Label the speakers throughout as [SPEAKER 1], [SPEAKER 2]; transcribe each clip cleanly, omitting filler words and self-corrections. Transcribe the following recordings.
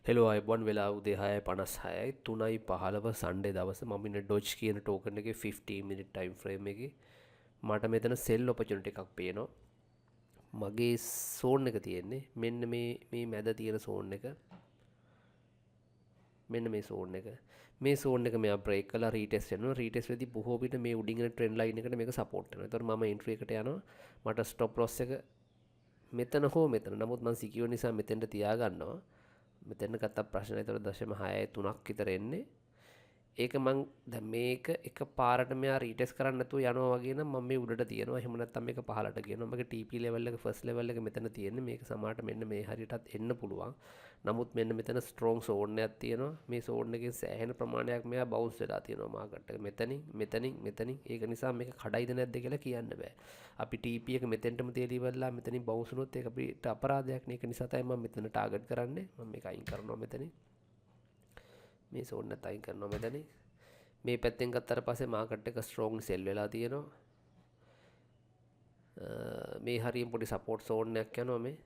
[SPEAKER 1] Hello අයිබොන් වෙලා උදේ 6:56යි 3:15 සන්ඩේ දවසේ මම ඉන්නේ ඩොජ් කියන ටෝකන් එකේ 15 මිනිත් ටයිම් ෆ්‍රේම් එකේ මට මෙතන සෙල් ඔපචුනිටි එකක් පේනවා. මගේ සෝන් එක තියෙන්නේ මෙන්න මේ මැද තියෙන සෝන් එක. මෙන්න මේ සෝන් එක. මේ සෝන් එක මෙයා බ්‍රේක් කළා රීටෙස්ට් වෙනවා. රීටෙස්ට් වෙද්දී බොහෝ විට මේ උඩින් එන ට්‍රෙන්ඩ් ලයින් එකට මේක සපෝට් වෙනවා. ඒතකොට මම එන්ට්‍රි එකට යනවා. මට ස්ටොප් ලොස් එක මෙතන හෝ මෙතන. නමුත් මම සිකියුර් නිසා මෙතෙන්ට තියාගන්නවා. මෙතන ගත්ත ප්‍රශ්න ඒතර 0.63ක් විතර එන්නේ. ඒක මං දැන් මේක එක පාරට මෙයා රීටෙස්ට් කරන්න නැතුව යනවා වගේ නම් මම මේ උඩට තියනවා. එහෙම නැත්නම් මේක පහලට ගියනවා. මගේ TP level එක first level එක මෙතන තියෙන්නේ. මේක සමහරට මෙන්න මේ හරියටත් එන්න පුළුවන්. නමුත් මෙන්න මෙතන strong zone එකක් තියෙනවා. මේ zone එකෙන් සෑහෙන ප්‍රමාණයක් මෙයා bounce වෙලා තියෙනවා මාකට් එක. මෙතනින් ඒක නිසා මේක කඩයිද නැද්ද කියලා කියන්න බෑ. අපි TP එක මෙතෙන්ටම තියලා ඉවරලා මෙතනින් bounce වුණොත් ඒක අපිට අපරාධයක් නේ. ඒක නිසා තමයි මම මෙතන target කරන්නේ. මම මේක අයින් කරනවා මෙතනින්. මේ සෝන් එක අයින් කරනවා මෙතනින්. මේ පැත්තෙන් ගත්තට පස්සේ මාකට් එක ස්ට්‍රෝං සෙල් වෙලා තියෙනවා. මේ හරියෙන් පොඩි සපෝට් සෝන් එකක් යනවා මේ.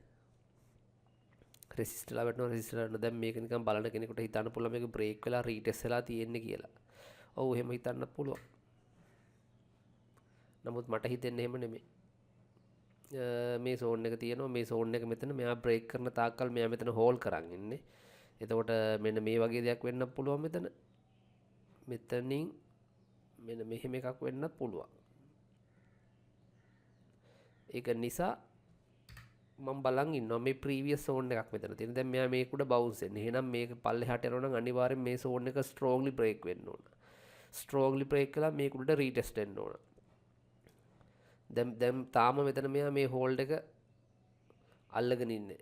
[SPEAKER 1] රෙසිස්ටර්ලා වැටෙනවා රෙසිස්ටර්ලා දැන් මේක නිකන් බලන කෙනෙකුට හිතන්න පුළුවන් මේක බ්‍රේක් වෙලා රීටෙස්ට් වෙලා තියෙන්නේ කියලා. ඔව් එහෙම හිතන්නත් පුළුවන්. නමුත් මට හිතෙන්නේ එහෙම නෙමෙයි. මේ සෝන් එක තියෙනවා මේ සෝන් එක මෙතන මෙයා බ්‍රේක් කරන තාක්කල් මෙයා මෙතන හෝල් කරන් ඉන්නේ. එතකොට මෙන්න මේ වගේ දෙයක් වෙන්න පුළුවන් මෙතන. මෙතනින් මෙන්න මෙහෙම එකක් වෙන්නත් පුළුවන්. ඒක නිසා මම බලන් ඉන්නවා මේ ප්‍රීවියස් zone එකක් මෙතන තියෙන. දැන් මෙයා මේක උඩ bounce වෙන්නේ. එහෙනම් මේක පල්ලෙහාට යනවා නම් අනිවාර්යෙන් මේ zone එක strongly break වෙන්න ඕන. strongly break කළා මේක උඩ retest වෙන්න ඕන. දැන් තාම මෙතන මෙයා මේ hold එක අල්ලගෙන ඉන්නේ.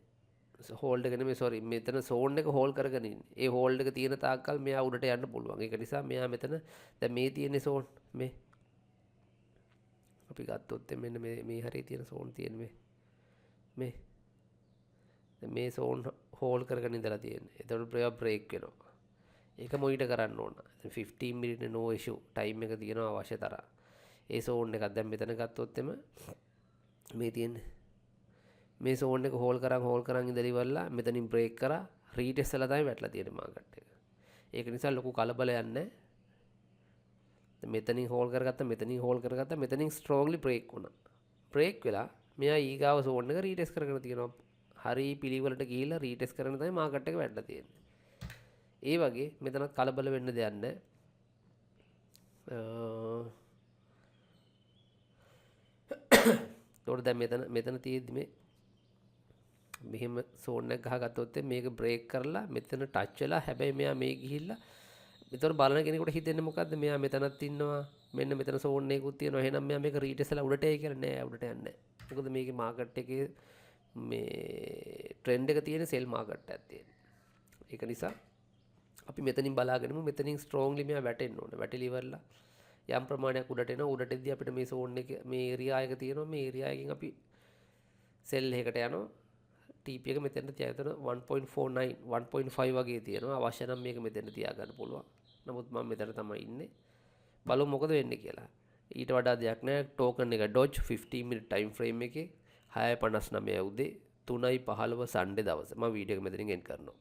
[SPEAKER 1] හෝල්ඩ් එක නෙමෙයි සෝරි මෙතන සෝන් එක හෝල් කරගෙන ඉන්නේ. ඒ හෝල්ඩ් එක තියෙන තාක්කල් මෙයා උඩට යන්න පුළුවන්. ඒක නිසා මෙයා මෙතන දැන් මේ තියෙන සෝන් මේ අපි ගත්තොත් මෙන්න මේ හරිය තියෙන සෝන් තියෙන මේ දැන් මේ සෝන් හෝල් කරගෙන ඉඳලා තියෙන්නේ. එතකොට බ්‍රේක් වෙනවා. ඒක මොනිටර් කරන්න ඕන. 15 මිනිත් no issue ටයිම් එක තියෙනවා අවශ්‍ය තරම්. ඒ සෝන් එකක් දැන් මෙතන ගත්තොත් මේ තියෙන්නේ මේ සෝන් එක හෝල් කරන් ඉඳලා ඉවරලා මෙතනින් බ්‍රේක් කරා රීටෙස්ට් වෙලා තමයි වැටලා තියෙන්නේ මාකට් එක. ඒක නිසා ලොකු කලබලයක් නැහැ. මෙතනින් හෝල් කරගත්තා මෙතනින් ස්ට්‍රෝංලි බ්‍රේක් වුණා. බ්‍රේක් වෙලා මෙයා ඊගාව සෝන් එක රීටෙස්ට් කරගෙන තියෙනවා. හරි පිළිවෙලට ගිහිල්ලා රීටෙස්ට් කරන තමයි මාකට් එක වැටලා තියෙන්නේ. ඒ වගේ මෙතන කලබල වෙන්න දෙයක් නැහැ. ඒතකොට දැන් මෙතන තියෙද්දි මේ මෙහෙම සෝන් එක ගහගත්තොත් මේක බ්‍රේක් කරලා මෙතන ටච් වෙලා හැබැයි මෙයා මේ ගිහිල්ලා මෙතන බලන කෙනෙකුට හිතෙන්නේ මොකද්ද මෙයා මෙතනත් ඉන්නවා මෙන්න මෙතන සෝන් එකකුත් තියෙනවා එහෙනම් මෙයා මේක රීටෙස්ලා උඩට එයි කියලා නෑ උඩට යන්නේ නෑ මොකද මේකේ මාකට් එකේ මේ ට්‍රෙන්ඩ් එක තියෙන සෙල් මාකට් එකක් තියෙන ඒක නිසා අපි මෙතනින් බලාගෙනමු මෙතනින් ස්ට්‍රෝංලි මෙයා වැටෙන්න ඕනේ වැටිලි ඉවරලා යම් ප්‍රමාණයක් උඩට එනවා උඩට එද්දී අපිට මේ සෝන් එක මේ ඒරියා එක තියෙනවා මේ ඒරියා එකෙන් අපි සෙල් එකකට යනවා TP එක මෙතෙන්ට තියාගෙන 1.49 1.5 වගේ තියෙනවා අවශ්‍ය නම් මේක මෙතෙන්ට තියාගන්න පුළුවන්. නමුත් මම මෙතන තමයි ඉන්නේ. බලමු මොකද වෙන්නේ කියලා. ඊට වඩා දෙයක් නෑ ටෝකන් එක Dodge 15 minute time frame එකේ 6:59 උදේ 3:15 සන්ඩේ දවසේ මම වීඩියෝ එක මෙතනින් එන්ඩ් කරනවා.